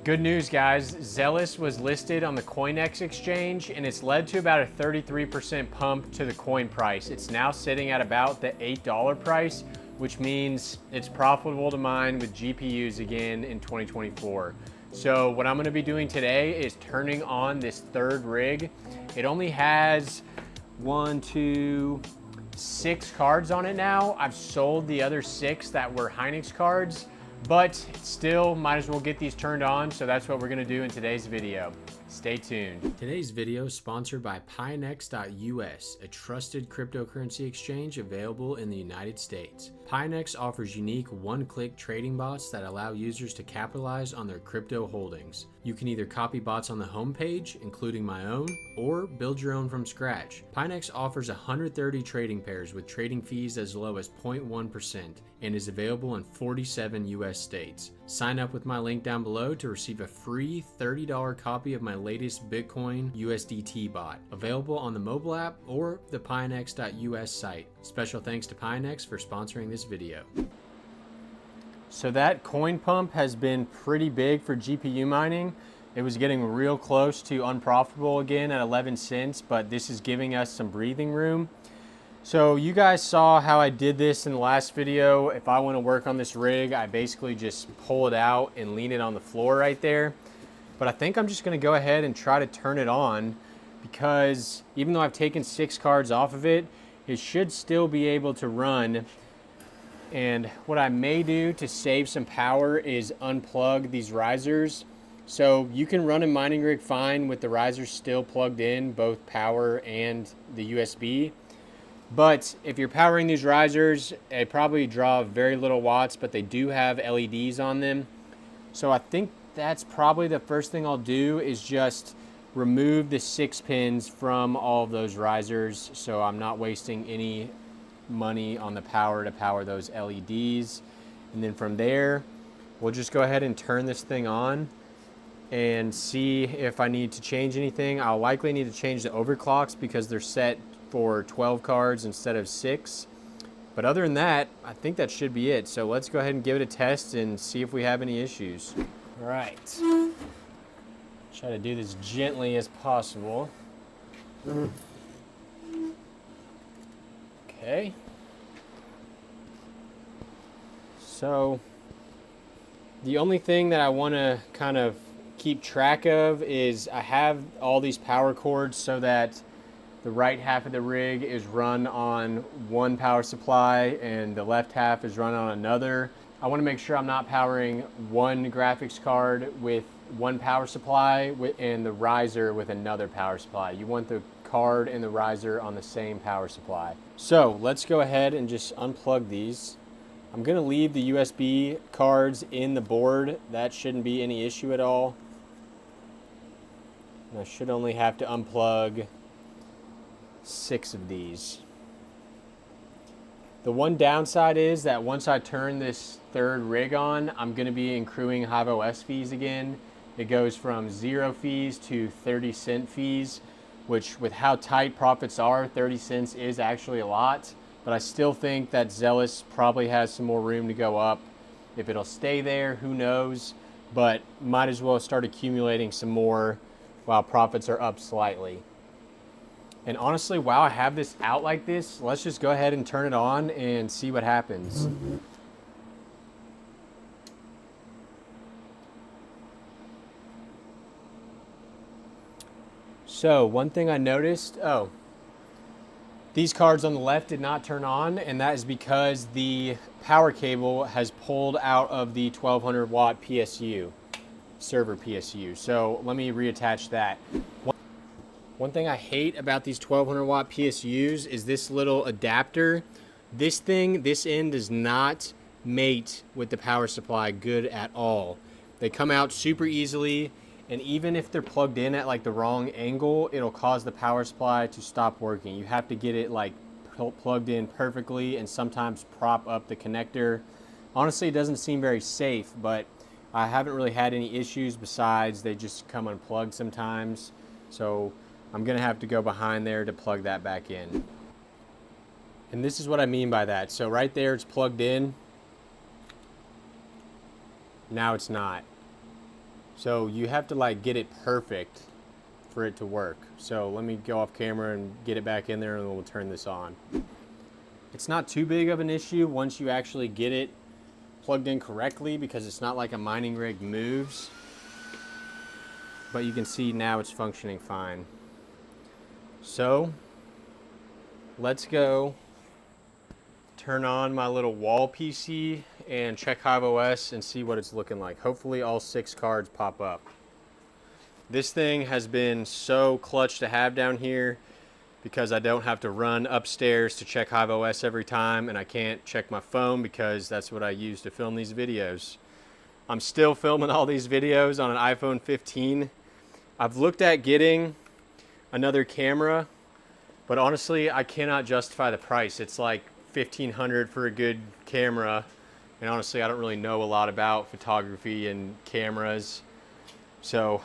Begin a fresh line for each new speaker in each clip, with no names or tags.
Good news, guys. Xelis was listed on the coinex exchange and it's led to about a 33% pump to the coin price. It's now sitting at about the $8 price, which means it's profitable to mine with GPUs again in 2024. So what I'm gonna be doing today is turning on this third rig. It only has 6 cards on it now. I've sold the other 6 that were HIVEOS cards, but still might as well get these turned on. So that's what we're gonna do in today's video. Stay tuned. Today's video is sponsored by coinex.us, a trusted cryptocurrency exchange available in the United States. Coinex offers unique one-click trading bots that allow users to capitalize on their crypto holdings. You can either copy bots on the homepage, including my own, or build your own from scratch. Coinex offers 130 trading pairs with trading fees as low as 0.1% and is available in 47 US states. Sign up with my link down below to receive a free $30 copy of my latest Bitcoin USDT bot, available on the mobile app or the coinex.us site. Special thanks to Coinex for sponsoring this video. So that coin pump has been pretty big for GPU mining. It was getting real close to unprofitable again at 11 cents, but this is giving us some breathing room. So you guys saw how I did this in the last video. If I want to work on this rig, I basically just pull it out and lean it on the floor right there. But I think I'm just going to go ahead and try to turn it on, because even though I've taken 6 cards off of it, it should still be able to run. And what I may do to save some power is unplug these risers. So you can run a mining rig fine with the risers still plugged in, both power and the USB. But if you're powering these risers, they probably draw very little watts, but they do have LEDs on them. So I think that's probably the first thing I'll do, is just remove the 6 pins from all of those risers, so I'm not wasting any money on the power to power those LEDs. And then from there, we'll just go ahead and turn this thing on and see if I need to change anything. I'll likely need to change the overclocks because they're set for 12 cards instead of 6. But other than that, I think that should be it. So let's go ahead and give it a test and see if we have any issues. All right. Try to do this gently as possible. Okay. So the only thing that I want to kind of keep track of is I have all these power cords so that the right half of the rig is run on one power supply and the left half is run on another. I want to make sure I'm not powering one graphics card with one power supply and the riser with another power supply. You want the card and the riser on the same power supply. So let's go ahead and just unplug these. I'm going to leave the USB cards in the board. That shouldn't be any issue at all. And I should only have to unplug 6 of these. The one downside is that once I turn this third rig on, I'm going to be accruing HIVEOS fees again. It goes from 0 fees to 30-cent fees, which with how tight profits are, 30 cents is actually a lot. But I still think that Xelis probably has some more room to go up. If it'll stay there, who knows? But might as well start accumulating some more while profits are up slightly. And honestly, while I have this out like this, let's just go ahead and turn it on and see what happens. So one thing I noticed, these cards on the left did not turn on, and that is because the power cable has pulled out of the 1200 watt PSU, server PSU. So let me reattach that. One thing I hate about these 1200 watt PSUs is this little adapter. This thing, this end does not mate with the power supply good at all. They come out super easily, and even if they're plugged in at like the wrong angle, it'll cause the power supply to stop working. You have to get it like plugged in perfectly and sometimes prop up the connector. Honestly, it doesn't seem very safe, but I haven't really had any issues besides they just come unplugged sometimes. So I'm gonna have to go behind there to plug that back in. And this is what I mean by that. So right there, it's plugged in. Now it's not. So you have to like get it perfect for it to work. So let me go off camera and get it back in there and we'll turn this on. It's not too big of an issue once you actually get it plugged in correctly because it's not like a mining rig moves. But you can see now it's functioning fine. So let's go turn on my little wall PC and check HIVEOS and see what it's looking like. Hopefully all 6 cards pop up. This thing has been so clutch to have down here because I don't have to run upstairs to check HIVEOS every time, and I can't check my phone because that's what I use to film these videos. I'm still filming all these videos on an iPhone 15. I've looked at getting another camera, but honestly, I cannot justify the price. It's like $1,500 for a good camera, and honestly, I don't really know a lot about photography and cameras. So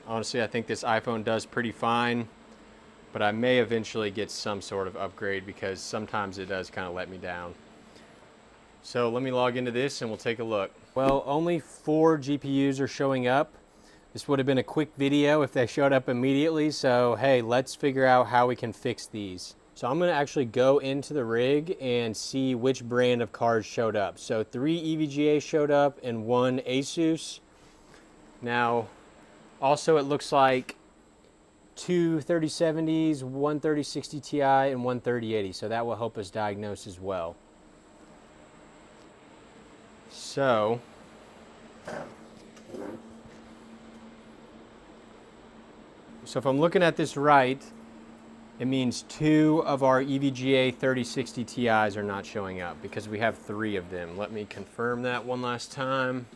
honestly, I think this iPhone does pretty fine, but I may eventually get some sort of upgrade because sometimes it does kind of let me down. So let me log into this and we'll take a look. Well, only 4 GPUs are showing up. This would have been a quick video if they showed up immediately. So hey, let's figure out how we can fix these. So I'm gonna actually go into the rig and see which brand of cards showed up. So 3 EVGA showed up and 1 Asus. Now, also it looks like 2 3070s, 1 3060 Ti, and 1 3080. So that will help us diagnose as well. So if I'm looking at this right, it means 2 of our EVGA 3060 Ti's are not showing up because we have 3 of them. Let me confirm that one last time.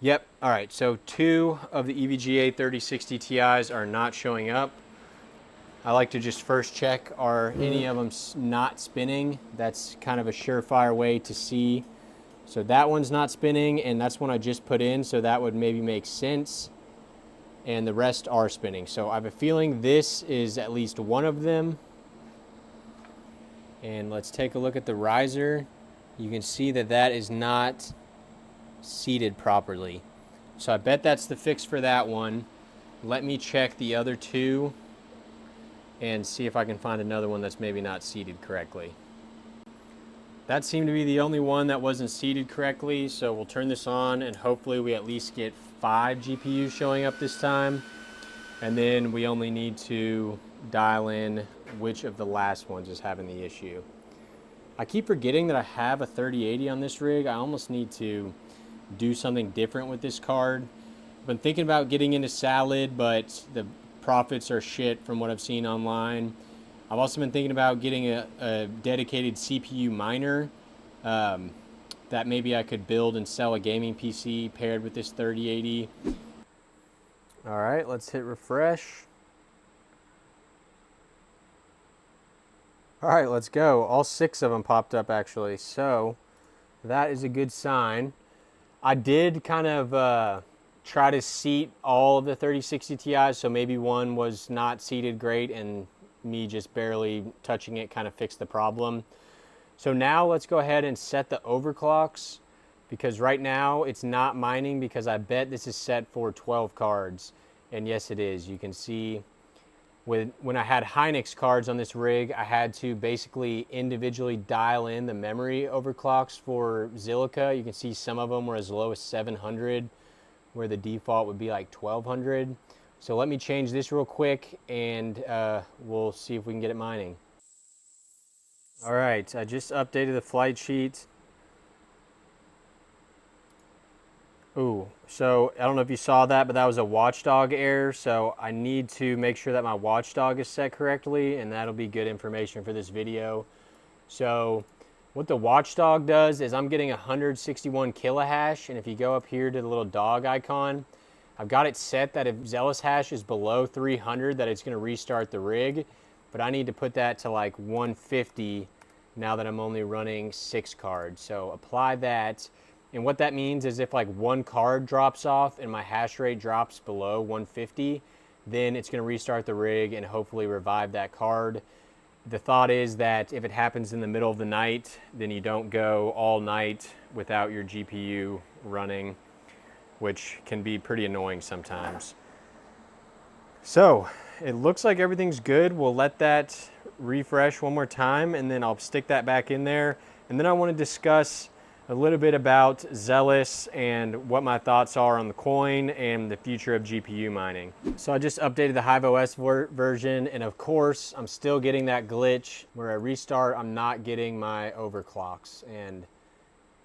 Yep, all right, so 2 of the EVGA 3060 Ti's are not showing up. I like to just first check, are any of them not spinning? That's kind of a surefire way to see. So that one's not spinning, and that's one I just put in, so that would maybe make sense. And the rest are spinning. So I have a feeling this is at least one of them. And let's take a look at the riser. You can see that that is not seated properly. So I bet that's the fix for that one. Let me check the other 2 and see if I can find another one that's maybe not seated correctly. That seemed to be the only one that wasn't seated correctly, so we'll turn this on and hopefully we at least get 5 GPUs showing up this time. And then we only need to dial in which of the last ones is having the issue. I keep forgetting that I have a 3080 on this rig. I almost need to do something different with this card. I've been thinking about getting into Salad, but the profits are shit from what I've seen online. I've also been thinking about getting a dedicated CPU miner that maybe I could build and sell a gaming PC paired with this 3080. All right, let's hit refresh. All right, let's go. All 6 of them popped up actually, so that is a good sign. I did kind of try to seat all of the 3060 Ti's, so maybe one was not seated great and me just barely touching it kind of fixed the problem. So now let's go ahead and set the overclocks because right now it's not mining because I bet this is set for 12 cards. And yes, it is. You can see when I had Hynix cards on this rig, I had to basically individually dial in the memory overclocks for Zilliqa. You can see some of them were as low as 700, where the default would be like 1200. So let me change this real quick and we'll see if we can get it mining. All right, I just updated the flight sheet. Ooh, so I don't know if you saw that, but that was a watchdog error. So I need to make sure that my watchdog is set correctly, and that'll be good information for this video. So what the watchdog does is I'm getting 161 kilohash, and if you go up here to the little dog icon, I've got it set that if Xelis hash is below 300, that it's going to restart the rig, but I need to put that to like 150 now that I'm only running 6 cards. So apply that. And what that means is if like one card drops off and my hash rate drops below 150, then it's going to restart the rig and hopefully revive that card. The thought is that if it happens in the middle of the night, then you don't go all night without your GPU running. which can be pretty annoying sometimes. So it looks like everything's good. We'll let that refresh one more time, and then I'll stick that back in there. And then I want to discuss a little bit about Xelis and what my thoughts are on the coin and the future of GPU mining. So I just updated the HIVEOS version, and of course I'm still getting that glitch where I restart, I'm not getting my overclocks, and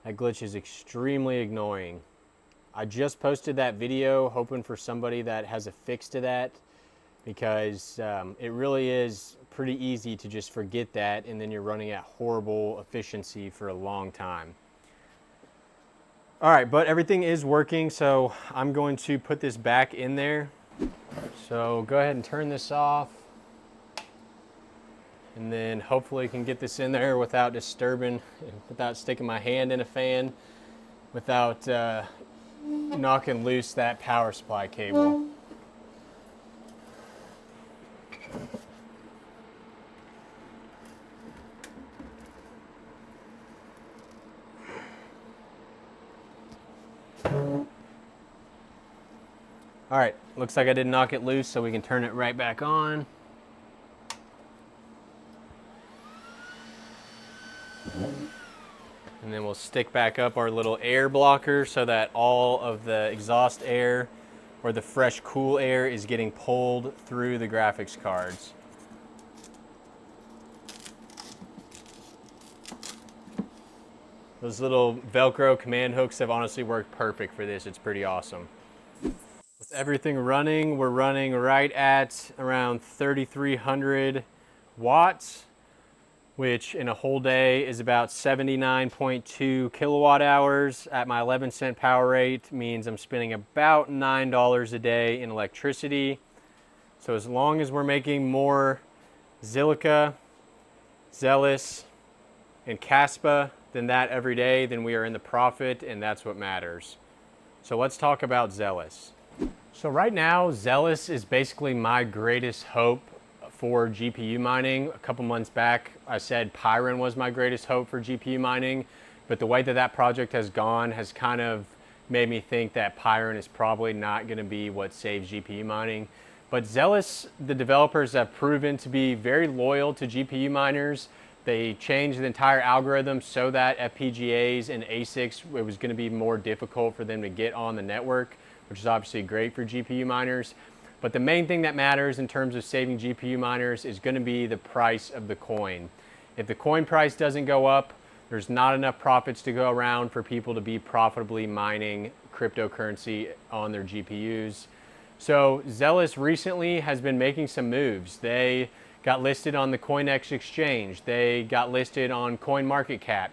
that glitch is extremely annoying. I just posted that video hoping for somebody that has a fix to that, because it really is pretty easy to just forget that, and then you're running at horrible efficiency for a long time. All right, but everything is working, so I'm going to put this back in there. So go ahead and turn this off, and then hopefully I can get this in there without disturbing, without sticking my hand in a fan, without knocking loose that power supply cable. All right, looks like I didn't knock it loose, so we can turn it right back on. And then we'll stick back up our little air blocker so that all of the exhaust air or the fresh, cool air is getting pulled through the graphics cards. Those little Velcro command hooks have honestly worked perfect for this. It's pretty awesome. With everything running, we're running right at around 3,300 watts, which in a whole day is about 79.2 kilowatt hours. At my 11-cent power rate means I'm spending about $9 a day in electricity. So as long as we're making more Xelis, and KASPA than that every day, then we are in the profit, and that's what matters. So let's talk about Xelis. So right now, Xelis is basically my greatest hope for GPU mining. A couple months back, I said Pyron was my greatest hope for GPU mining, but the way that that project has gone has kind of made me think that Pyron is probably not going to be what saves GPU mining. But Xelis, the developers, have proven to be very loyal to GPU miners. They changed the entire algorithm so that FPGAs and Asics, it was going to be more difficult for them to get on the network, which is obviously great for GPU miners. But the main thing that matters in terms of saving GPU miners is going to be the price of the coin. If the coin price doesn't go up, there's not enough profits to go around for people to be profitably mining cryptocurrency on their GPUs. So Xelis recently has been making some moves. They got listed on the coinex exchange. They got listed on CoinMarketCap.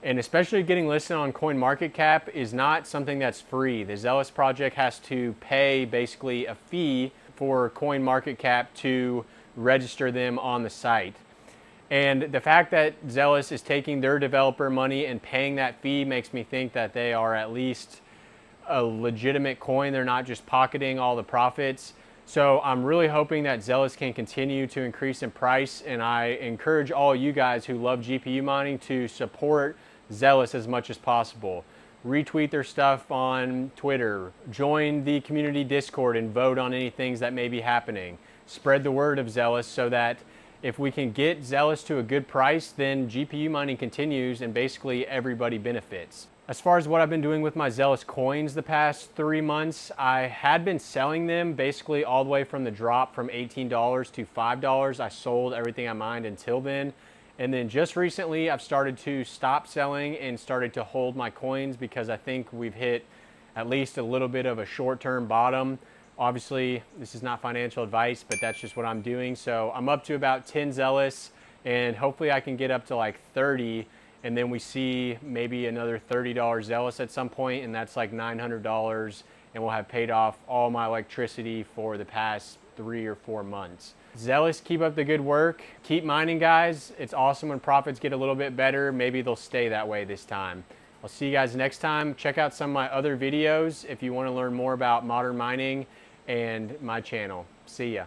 And especially getting listed on CoinMarketCap is not something that's free. The Xelis project has to pay basically a fee for CoinMarketCap to register them on the site. And the fact that Xelis is taking their developer money and paying that fee makes me think that they are at least a legitimate coin. They're not just pocketing all the profits. So I'm really hoping that Xelis can continue to increase in price, and I encourage all you guys who love GPU mining to support Xelis as much as possible. Retweet their stuff on Twitter, join the community Discord and vote on any things that may be happening. Spread the word of Xelis so that if we can get Xelis to a good price, then GPU mining continues and basically everybody benefits. As far as what I've been doing with my Xelis coins the past 3 months, I had been selling them basically all the way from the drop from $18 to $5. I sold everything I mined until then. And then just recently, I've started to stop selling and started to hold my coins because I think we've hit at least a little bit of a short-term bottom. Obviously, this is not financial advice, but that's just what I'm doing. So I'm up to about 10 Xelis, and hopefully I can get up to like 30, and then we see maybe another $30 Xelis at some point, and that's like $900, and we'll have paid off all my electricity for the past 3 or 4 months. Xelis, keep up the good work. Keep mining, guys. It's awesome when profits get a little bit better. Maybe they'll stay that way this time. I'll see you guys next time. Check out some of my other videos if you want to learn more about modern mining and my channel. See ya.